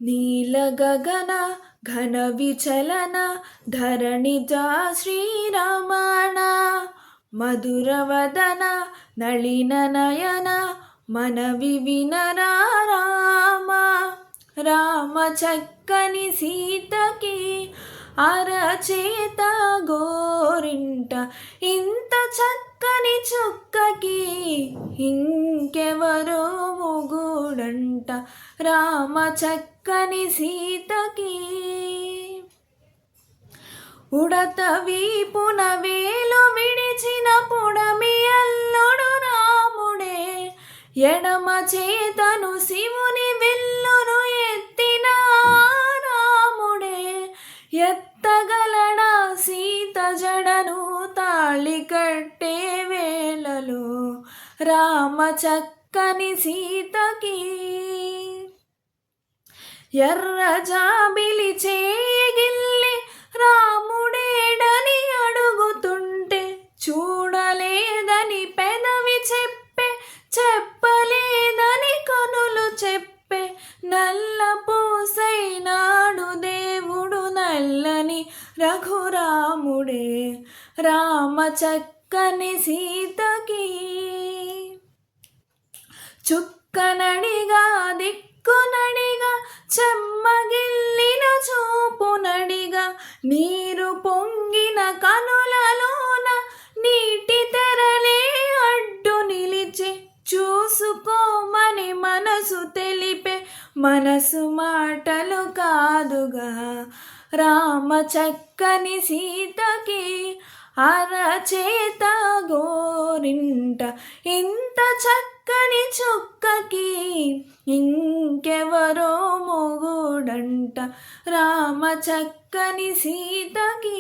నీల గగన ఘన విచలన ధరణిజా శ్రీరమణ మధురవదన నళిన నయన మనవి వినరా రామ రామ చక్కని సీతకి అరచేత గోరింట ఇంత చక్కని చుక్కకి ఇంకెవరో మొగుడంట రామ చక్కని సీతకి ఉడత వీపున వేలు విడిచిన పుడమి అల్లుడు రాముడే ఎడమ చేతను శివుని విల్లును ఎత్తిన రాముడే ఎత్తగలడా సీత జడను తాళి కట్టే వేళలో రామ చక్కని సీతకి ఎర్ర జాబిలి చేయగిల్లి రాముడేడని అడుగుతుంటే చూడలేదని పెదవి చెప్పే చెప్పలేదని కనులు చెప్పే నల్ల పూసైనాడు దేవుడు నల్లని రఘురాముడే రామ చక్కని సీతకి చుక్కనడిగా దిక్కునడిగా చెమ్మగిల్లిన చూపునడిగా నీరు పొంగిన కనులలోన నీటి తెరలే అడ్డు నిలిచి చూసుకోమని మనసు తెలిపే మనసు మాటలు కాదుగా రామ చక్కని సీతకి అరచేత గోరింట ఇంత చక్కని చుక్కకి ఇంకెవరో మొగుడంట రామ చక్కని సీతకి.